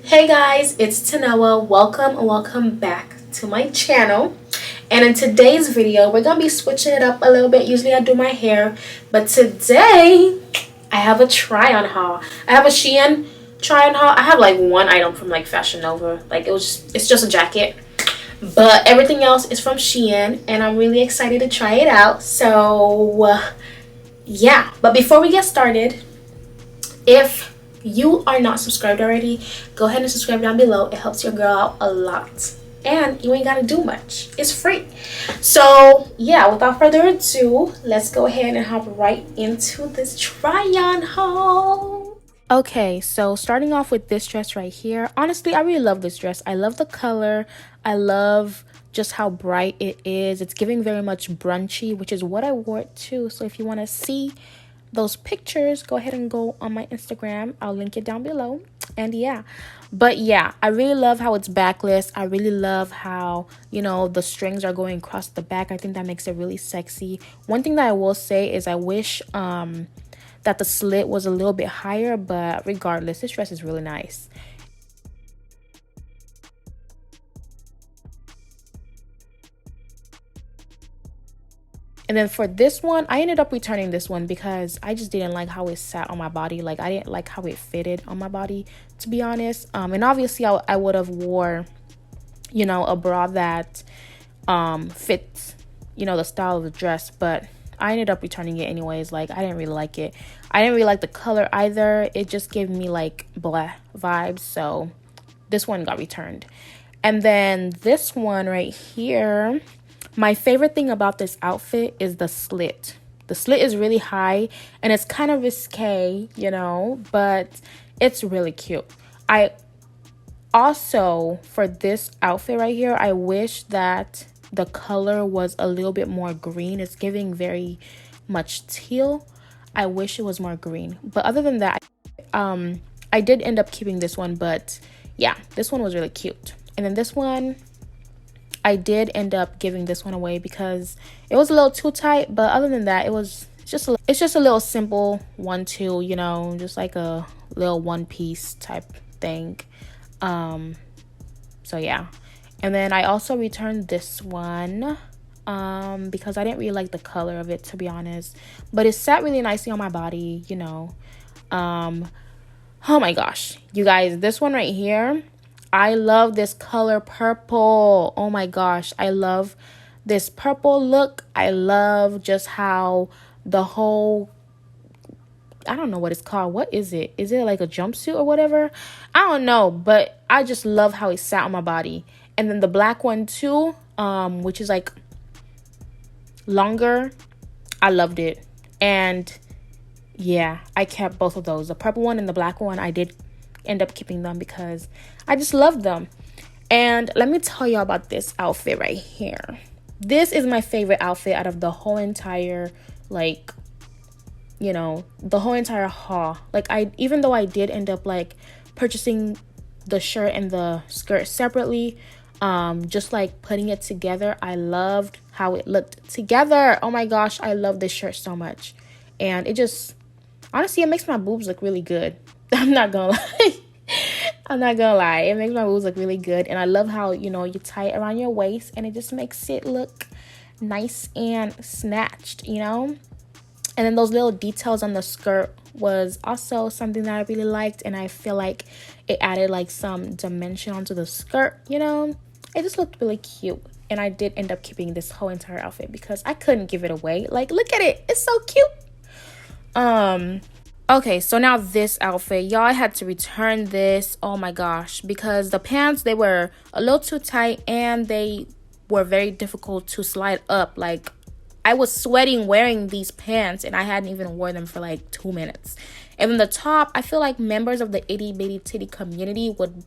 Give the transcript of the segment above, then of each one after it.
Hey guys, it's Tanoa. Welcome and welcome back to my channel. And in today's video, we're gonna be switching it up a little bit. Usually I do my hair, but today I have a try-on haul. I have a SHEIN try-on haul. I have like one item from like Fashion Nova. Like it's just a jacket. But everything else is from SHEIN and I'm really excited to try it out. So yeah, but before we get started, if you are not subscribed already, go ahead and subscribe down below. It helps your girl out a lot and you ain't gotta do much. It's free. So yeah, without further ado, let's go ahead and hop right into this try-on haul. Okay, so starting off with this dress right here. Honestly, I really love this dress. I love the color. I love just how bright it is. It's giving very much brunchy, which is what I wore it to. So if you want to see those pictures, go ahead and go on my Instagram. I'll link it down below. And yeah, but yeah, I really love how it's backless. I really love how, you know, the strings are going across the back. I think that makes it really sexy. One thing that I will say is I wish that the slit was a little bit higher, but regardless, this dress is really nice. And then for this one, I ended up returning this one because I just didn't like how it sat on my body. Like, I didn't like how it fitted on my body, to be honest. And obviously, I would have wore, you know, a bra that fits, you know, the style of the dress. But I ended up returning it anyways. Like, I didn't really like it. I didn't really like the color either. It just gave me, like, blah vibes. So this one got returned. And then this one right here, my favorite thing about this outfit is the slit. The slit is really high and it's kind of risque, you know, but it's really cute. I also, for this outfit right here, I wish that the color was a little bit more green. It's giving very much teal. I wish it was more green. But other than that, I did end up keeping this one, but yeah, this one was really cute. And then this one, I did end up giving this one away because it was a little too tight. But other than that, it's just a little simple 1-2, you know, just like a little one piece type thing. So yeah. And then I also returned this one because I didn't really like the color of it, to be honest. But it sat really nicely on my body, you know. Oh my gosh, you guys, this one right here, I love this color purple. Oh my gosh, I love this purple look. I love just how the whole, I don't know what it's called. What is it? Is it like a jumpsuit or whatever? I don't know, but I just love how it sat on my body. And then the black one too, which is like longer. I loved it. And yeah, I kept both of those. The purple one and the black one, I did end up keeping them because I just love them. And let me tell y'all about this outfit right here. This is my favorite outfit out of the whole entire, like, you know, the whole entire haul. Like, even though I did end up like purchasing the shirt and the skirt separately, just like putting it together, I loved how it looked together. Oh my gosh, I love this shirt so much. And it just, honestly, it makes my boobs look really good. I'm not gonna lie. I'm not gonna lie. It makes my boobs look really good. And I love how, you know, you tie it around your waist and it just makes it look nice and snatched, you know? And then those little details on the skirt was also something that I really liked. And I feel like it added like some dimension onto the skirt, you know? It just looked really cute. And I did end up keeping this whole entire outfit because I couldn't give it away. Like, look at it. It's so cute. Okay, so now this outfit, y'all, I had to return this. Oh my gosh, because the pants, they were a little too tight and they were very difficult to slide up. Like, I was sweating wearing these pants and I hadn't even worn them for like 2 minutes. And then the top, I feel like members of the itty bitty titty community would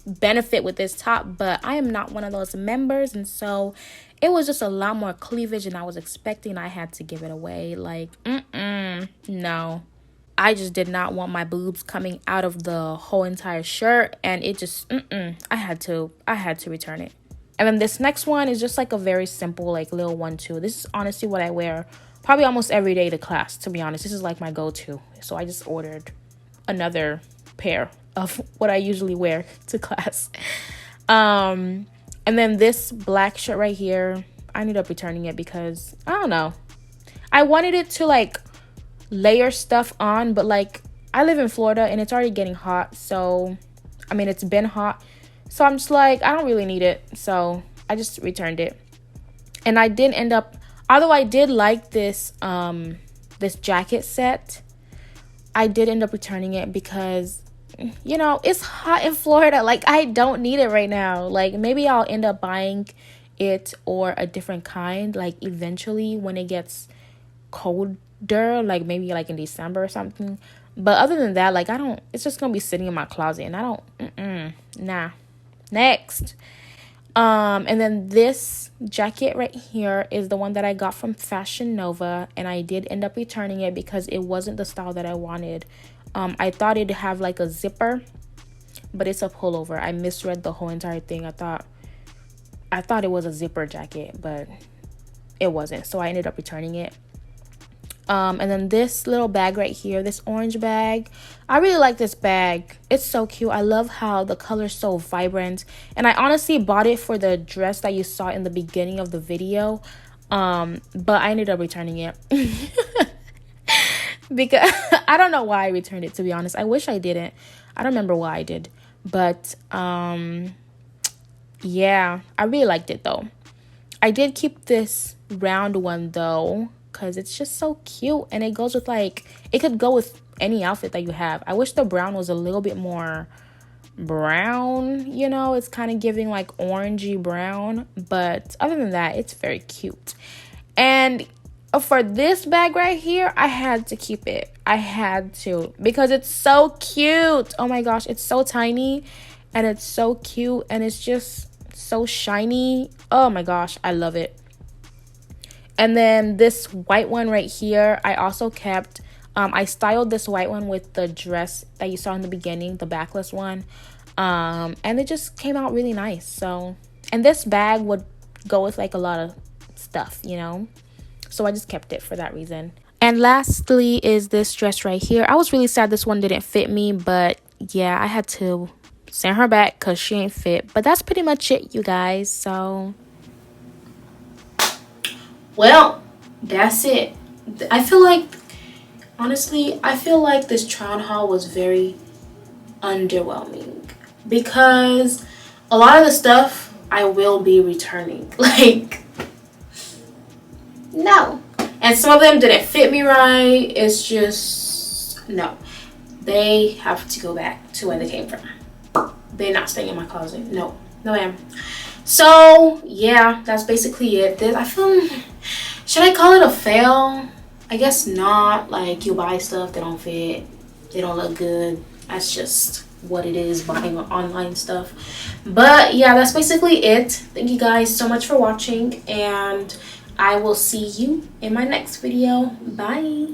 benefit with this top, but I am not one of those members, and so it was just a lot more cleavage than I was expecting. I had to give it away. Like, no. I just did not want my boobs coming out of the whole entire shirt, and it just, I had to return it. And then this next one is just like a very simple, like, little 1-2. This is honestly what I wear probably almost every day to class, to be honest. This is like my go-to. So I just ordered another pair of what I usually wear to class. And then this black shirt right here, I ended up returning it because I don't know, I wanted it to like layer stuff on, but like I live in Florida and it's already getting hot, so I mean it's been hot, so I'm just like I don't really need it, so I just returned it. And I did end up, although I did like this this jacket set, I did end up returning it because, you know, it's hot in Florida. Like, I don't need it right now. Like, maybe I'll end up buying it or a different kind, like, eventually when it gets colder, like, maybe, like, in December or something. But other than that, like, I don't, it's just gonna be sitting in my closet, and I don't, nah. Next. And then this jacket right here is the one that I got from Fashion Nova, and I did end up returning it because it wasn't the style that I wanted. I thought it'd have like a zipper, but it's a pullover. I misread the whole entire thing. I thought it was a zipper jacket, but it wasn't, so I ended up returning it. And then this little bag right here, this orange bag, I really like this bag. It's so cute. I love how the color's so vibrant. And I honestly bought it for the dress that you saw in the beginning of the video. But I ended up returning it. Because I don't know why I returned it, to be honest. I wish I didn't. I don't remember why I did. But yeah, I really liked it though. I did keep this round one though, because it's just so cute, and it goes with like, it could go with any outfit that you have. I wish the brown was a little bit more brown, you know, it's kind of giving like orangey brown, but other than that, it's very cute. And for this bag right here, I had to keep it. I had to, because it's so cute. Oh my gosh, it's so tiny and it's so cute, and it's just so shiny. Oh my gosh, I love it. And then this white one right here, I also kept. I styled this white one with the dress that you saw in the beginning, the backless one. And it just came out really nice. So, and this bag would go with like a lot of stuff, you know. So I just kept it for that reason. And lastly is this dress right here. I was really sad this one didn't fit me, but yeah, I had to send her back because she ain't fit. But that's pretty much it, you guys. So, well, that's it. I feel like, honestly, I feel like this try-on haul was very underwhelming because a lot of the stuff I will be returning. Like, no. And some of them didn't fit me right. It's just, no. They have to go back to where they came from. They're not staying in my closet. No. No, ma'am. So, yeah, that's basically it. I feel, should I call it a fail? I guess not. Like, you buy stuff that don't fit, they don't look good. That's just what it is, buying online stuff. But yeah, that's basically it. Thank you guys so much for watching, and I will see you in my next video. Bye.